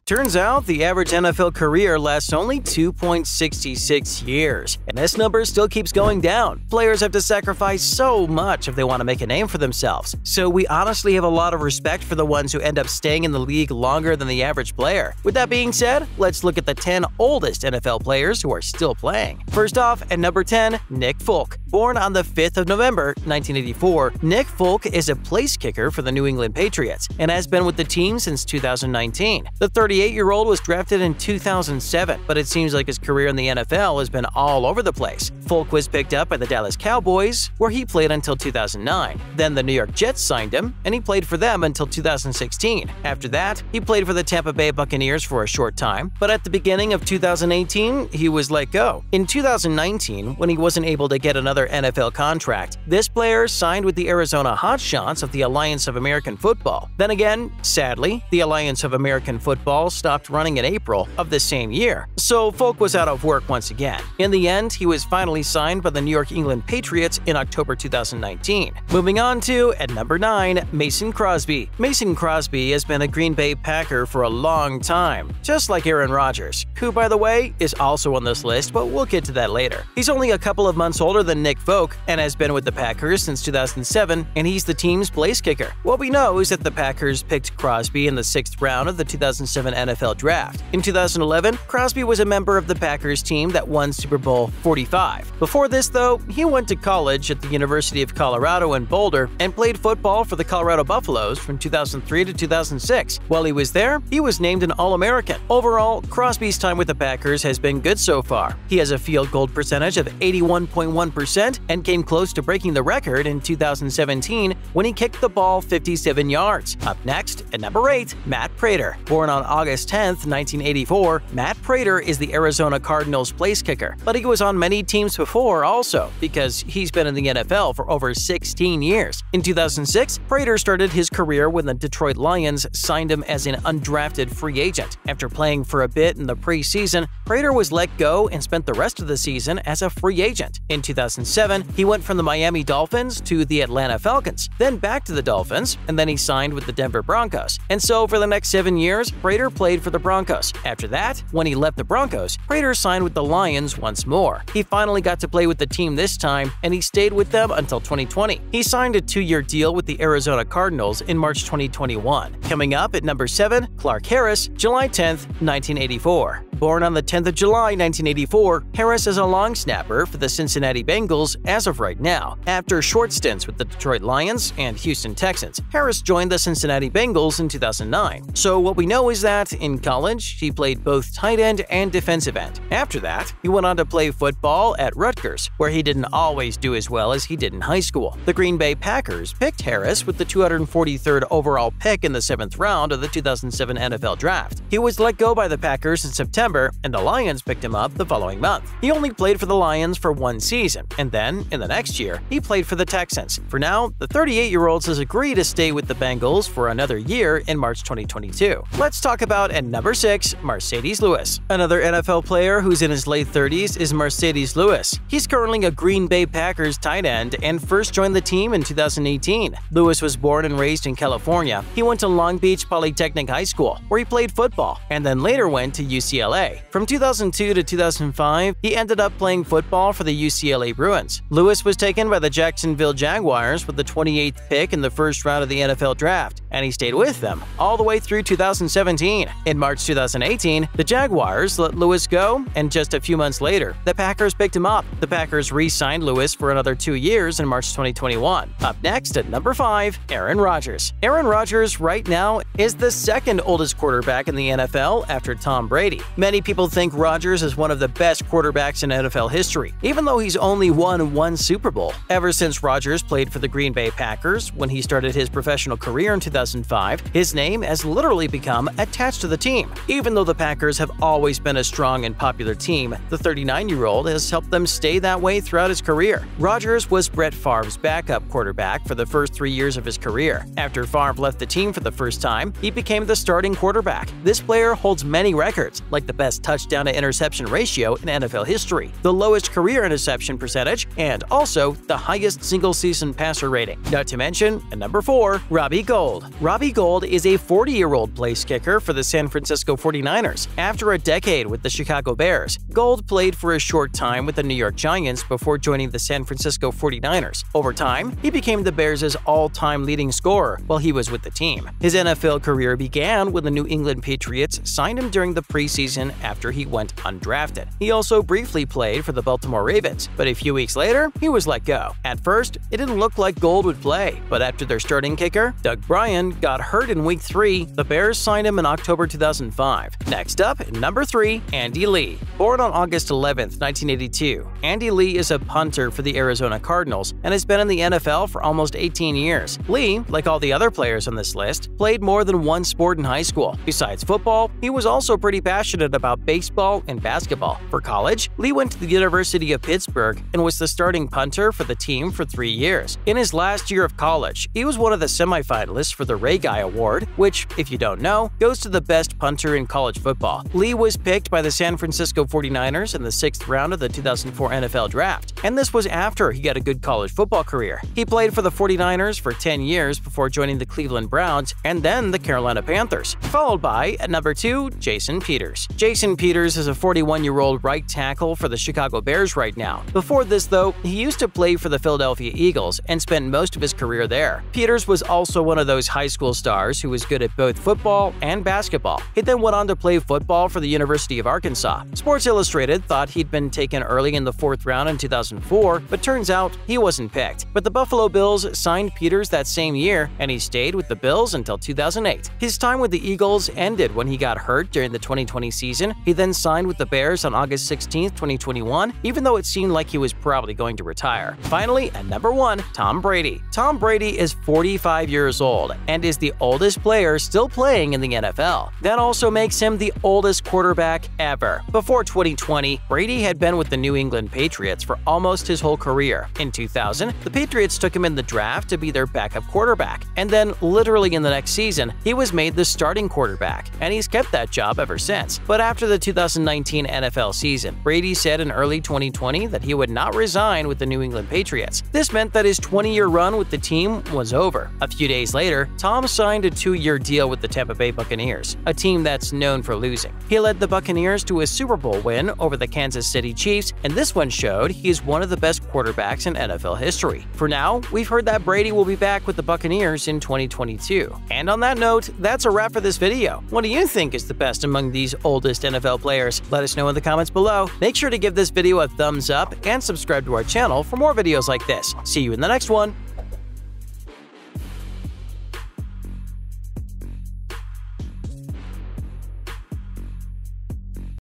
Turns out the average NFL career lasts only 2.66 years, and this number still keeps going down. Players have to sacrifice so much if they want to make a name for themselves, so we honestly have a lot of respect for the ones who end up staying in the league longer than the average player. With that being said, let's look at the 10 oldest NFL players who are still playing. First off, at number 10, Nick Folk. Born on the 5th of November, 1984, Nick Folk is a place kicker for the New England Patriots and has been with the team since 2019. The 38-year-old was drafted in 2007, but it seems like his career in the NFL has been all over the place. Folk was picked up by the Dallas Cowboys, where he played until 2009. Then the New York Jets signed him, and he played for them until 2016. After that, he played for the Tampa Bay Buccaneers for a short time, but at the beginning of 2018, he was let go. In 2019, when he wasn't able to get another NFL contract, this player signed with the Arizona Hotshots of the Alliance of American Football. Then again, sadly, the Alliance of American Football stopped running in April of the same year, so Folk was out of work once again. In the end, he was finally signed by the New England Patriots in October 2019. Moving on to, at number 9, Mason Crosby. Mason Crosby has been a Green Bay Packer for a long time, just like Aaron Rodgers, who, by the way, is also on this list, but we'll get to that later. He's only a couple of months older than Nick Folk and has been with the Packers since 2007, and he's the team's place kicker. What we know is that the Packers picked Crosby in the 6th round of the 2007 NFL Draft. In 2011, Crosby was a member of the Packers team that won Super Bowl 45. Before this, though, he went to college at the University of Colorado in Boulder and played football for the Colorado Buffaloes from 2003 to 2006. While he was there, he was named an All-American. Overall, Crosby's time with the Packers has been good so far. He has a field goal percentage of 81.1% and came close to breaking the record in 2017 when he kicked the ball 57 yards. Up next, at number 8, Matt Prater. Born on August 10, 1984, Matt Prater is the Arizona Cardinals place kicker, but he was on many teams before also because he's been in the NFL for over 16 years. In 2006, Prater started his career when the Detroit Lions signed him as an undrafted free agent. After playing for a bit in the preseason, Prater was let go and spent the rest of the season as a free agent. In 2007, he went from the Miami Dolphins to the Atlanta Falcons, then back to the Dolphins, and then he signed with the Denver Broncos. And so for the next 7 years, Prater played for the Broncos. After that, when he left the Broncos, Prater signed with the Lions once more. He finally got to play with the team this time, and he stayed with them until 2020. He signed a 2-year deal with the Arizona Cardinals in March 2021. Coming up at number 7, Clark Harris, July 10, 1984. Born on the 10th of July, 1984, Harris is a long snapper for the Cincinnati Bengals as of right now. After short stints with the Detroit Lions and Houston Texans, Harris joined the Cincinnati Bengals in 2009. So what we know is that, in college, he played both tight end and defensive end. After that, he went on to play football at Rutgers, where he didn't always do as well as he did in high school. The Green Bay Packers picked Harris with the 243rd overall pick in the 7th round of the 2007 NFL Draft. He was let go by the Packers in September, and the Lions picked him up the following month. He only played for the Lions for 1 season, and then, in the next year, he played for the Texans. For now, the 38-year-old has agreed to stay with the Bengals for another year in March 2022. Let's talk about, at number 6, Marcedes Lewis. Another NFL player who's in his late 30s is Marcedes Lewis. He's currently a Green Bay Packers tight end and first joined the team in 2018. Lewis was born and raised in California. He went to Long Beach Polytechnic High School, where he played football, and then later went to UCLA. From 2002 to 2005, he ended up playing football for the UCLA Bruins. Lewis was taken by the Jacksonville Jaguars with the 28th pick in the first round of the NFL Draft, and he stayed with them all the way through 2017. In March 2018, the Jaguars let Lewis go, and just a few months later, the Packers picked him up. The Packers re-signed Lewis for another 2 years in March 2021. Up next, at number 5, Aaron Rodgers. Aaron Rodgers right now is the second oldest quarterback in the NFL after Tom Brady. Many people think Rodgers is one of the best quarterbacks in NFL history, even though he's only won 1 Super Bowl. Ever since Rodgers played for the Green Bay Packers when he started his professional career in 2005, his name has literally become attached to the team. Even though the Packers have always been a strong and popular team, the 39-year-old has helped them stay that way throughout his career. Rodgers was Brett Favre's backup quarterback for the first 3 years of his career. After Favre left the team for the first time, he became the starting quarterback. This player holds many records, like the best touchdown-to-interception ratio in NFL history, the lowest career interception percentage, and also the highest single-season passer rating. Not to mention, at number 4, Robbie Gould. Robbie Gould is a 40-year-old place kicker for the San Francisco 49ers. After a decade with the Chicago Bears, Gould played for a short time with the New York Giants before joining the San Francisco 49ers. Over time, he became the Bears' all-time leading scorer while he was with the team. His NFL career began when the New England Patriots signed him during the preseason after he went undrafted. He also briefly played for the Baltimore Ravens, but a few weeks later, he was let go. At first, it didn't look like Gould would play, but after their starting kicker, Doug Bryan, got hurt in Week 3, the Bears signed him in October 2005. Next up, at number 3, Andy Lee. Born on August 11, 1982, Andy Lee is a punter for the Arizona Cardinals and has been in the NFL for almost 18 years. Lee, like all the other players on this list, played more than one sport in high school. Besides football, he was also pretty passionate about baseball and basketball. For college, Lee went to the University of Pittsburgh and was the starting punter for the team for 3 years. In his last year of college, he was one of the semifinalists for the Ray Guy Award, which, if you don't know, goes to the best punter in college football. Lee was picked by the San Francisco 49ers in the 6th round of the 2004 NFL Draft, and this was after he got a good college football career. He played for the 49ers for 10 years before joining the Cleveland Browns and then the Carolina Panthers. Followed by, at number 2, Jason Peters. Jason Peters is a 41-year-old right tackle for the Chicago Bears right now. Before this, though, he used to play for the Philadelphia Eagles and spent most of his career there. Peters was also one of those high school stars who was good at both football and basketball. He then went on to play football for the University of Arkansas. Sports Illustrated thought he'd been taken early in the 4th round in 2004, but turns out he wasn't picked. But the Buffalo Bills signed Peters that same year, and he stayed with the Bills until 2008. His time with the Eagles ended when he got hurt during the 2020 season. He then signed with the Bears on August 16, 2021, even though it seemed like he was probably going to retire. Finally, at number 1, Tom Brady. Tom Brady is 45 years old and is the oldest player still playing in the NFL. That also makes him the oldest quarterback ever. Before 2020, Brady had been with the New England Patriots for almost his whole career. In 2000, the Patriots took him in the draft to be their backup quarterback, and then literally in the next season, he was made the starting quarterback, and he's kept that job ever since. But after the 2019 NFL season, Brady said in early 2020 that he would not resign with the New England Patriots. This meant that his 20-year run with the team was over. A few days later, Tom signed a 2-year deal with the Tampa Bay Buccaneers, a team that's known for losing. He led the Buccaneers to a Super Bowl win over the Kansas City Chiefs, and this one showed he is one of the best quarterbacks in NFL history. For now, we've heard that Brady will be back with the Buccaneers in 2022. And on that note, that's a wrap for this video. What do you think is the best among these oldest NFL players? Let us know in the comments below. Make sure to give this video a thumbs up and subscribe to our channel for more videos like this. See you in the next one.